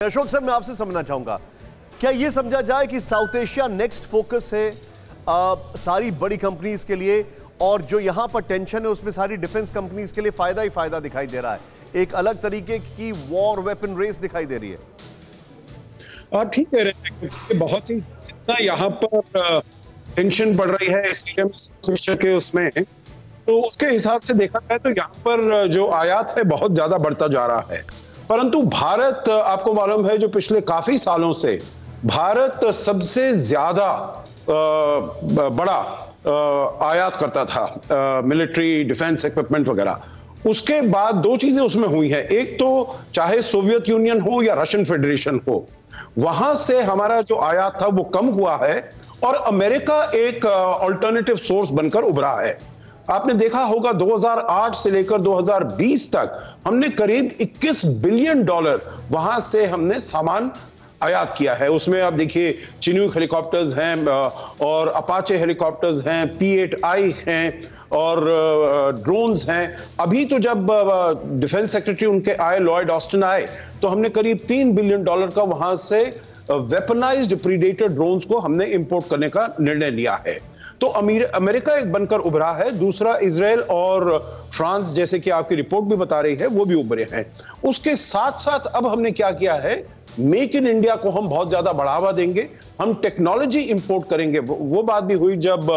Ashok sir, मैं आपसे समझना चाहूंगा, क्या यह समझा जाए कि साउथ एशिया नेक्स्ट फोकस है सारी बड़ी कंपनीज के लिए, और जो यहां पर टेंशन है उसमें सारी डिफेंस कंपनीज के लिए फायदा ही फायदा दिखाई दे रहा है, एक अलग तरीके की वॉर वेपन रेस दिखाई दे रही है? ठीक कह रहे हैं। बहुत ही जितना यहाँ पर टेंशन बढ़ रही है साउथ एशिया के उसमें, तो उसके हिसाब से देखा जाए तो यहाँ पर जो आयात है बहुत ज्यादा बढ़ता जा रहा है। परंतु भारत, आपको मालूम है, जो पिछले काफी सालों से भारत सबसे ज्यादा बड़ा आयात करता था मिलिट्री डिफेंस इक्विपमेंट वगैरह। उसके बाद दो चीजें उसमें हुई हैं। एक तो चाहे सोवियत यूनियन हो या रशियन फेडरेशन हो, वहां से हमारा जो आयात था वो कम हुआ है और अमेरिका एक अल्टरनेटिव सोर्स बनकर उभरा है। आपने देखा होगा 2008 से लेकर 2020 तक हमने करीब 21 बिलियन डॉलर वहां से हमने सामान आयात किया है। उसमें आप देखिए चिनूक हेलीकॉप्टर्स हैं और अपाचे हेलीकॉप्टर्स हैं, P-8I हैं और ड्रोन्स हैं। अभी तो जब डिफेंस सेक्रेटरी उनके आए, लॉयड ऑस्टिन आए, तो हमने करीब 3 बिलियन डॉलर का वहां से वेपनाइज्ड प्रीडेटर ड्रोन्स को हमने इंपोर्ट करने का निर्णय लिया है। तो अमेरिका एक बनकर उभरा है। दूसरा, इजराइल और फ्रांस, जैसे कि आपकी रिपोर्ट भी बता रही है, वो भी उभरे हैं। उसके साथ साथ अब हमने क्या किया है, मेक इन इंडिया को हम बहुत ज्यादा बढ़ावा देंगे। हम टेक्नोलॉजी इंपोर्ट करेंगे। वो बात भी हुई जब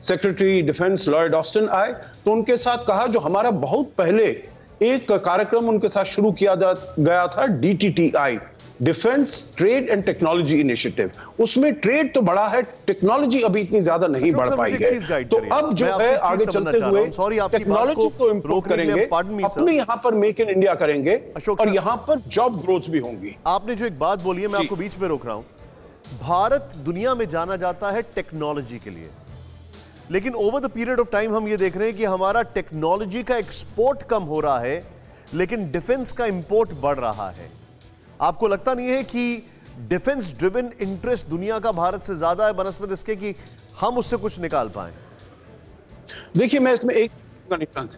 सेक्रेटरी डिफेंस लॉयड ऑस्टिन आए, तो उनके साथ कहा, जो हमारा बहुत पहले एक कार्यक्रम उनके साथ शुरू किया गया था, DTTI, defence trade and technology initiative, उसमें ट्रेड तो बढ़ा है, टेक्नोलॉजी अभी इतनी ज्यादा नहीं बढ़ पाई है। तो अब जो है आगे चलते हुए टेक्नोलॉजी को इंप्रूव करेंगे, अपने यहां पर मेक इन इंडिया करेंगे और यहां पर जॉब ग्रोथ भी होंगी। आपने जो एक बात बोली है, मैं आपको बीच में रोक रहा हूं। भारत दुनिया में जाना जाता है टेक्नोलॉजी के लिए, लेकिन over the period of time हम ये देख रहे हैं कि हमारा टेक्नोलॉजी का एक्सपोर्ट कम हो रहा है, लेकिन डिफेंस का इंपोर्ट बढ़ रहा है। आपको लगता नहीं है कि डिफेंस ड्रिवन इंटरेस्ट दुनिया का भारत से ज्यादा है बनस्पत इसके कि हम उससे कुछ निकाल पाए? देखिए, मैं इसमें एक निकाल,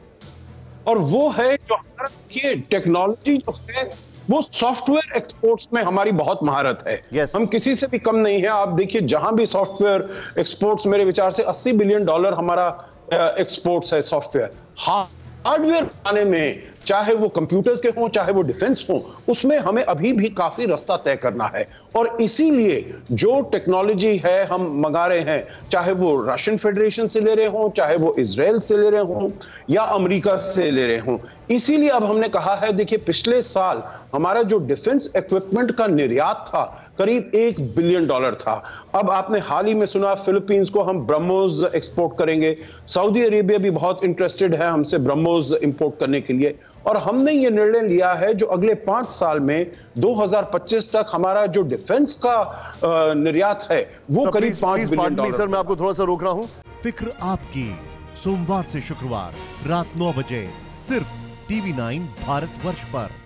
और वो है जो हमारा टेक्नोलॉजी जो है वो सॉफ्टवेयर एक्सपोर्ट्स में हमारी बहुत महारत है। हम किसी से भी कम नहीं है। आप देखिए, जहां भी सॉफ्टवेयर एक्सपोर्ट्स, मेरे विचार से 80 बिलियन डॉलर हमारा एक्सपोर्ट्स है सॉफ्टवेयर। हार्डवेयर बनाने में, चाहे वो कंप्यूटर्स के हों चाहे वो डिफेंस हों, उसमें हमें अभी भी काफी रास्ता तय करना है। और इसीलिए जो टेक्नोलॉजी है हम मंगा रहे हैं, चाहे वो रशियन फेडरेशन से ले रहे हों, चाहे वो इजराइल से ले रहे हों या अमेरिका से ले रहे हों, इसीलिए अब हमने कहा है, देखिए पिछले साल हमारा जो डिफेंस इक्विपमेंट का निर्यात था करीब 1 बिलियन डॉलर था। अब आपने हाल ही में सुना फिलीपींस को हम ब्रह्मोस एक्सपोर्ट करेंगे। सऊदी अरेबिया भी बहुत इंटरेस्टेड है हमसे ब्रह्मोस इंपोर्ट करने के लिए। और हमने ये निर्णय लिया है जो अगले 5 साल में 2025 तक हमारा जो डिफेंस का निर्यात है वो करीब 5 बिलियन डॉलर। सर, मैं आपको थोड़ा सा रोक रहा हूं। फिक्र आपकी, सोमवार से शुक्रवार रात 9 बजे सिर्फ TV9 भारतवर्ष पर।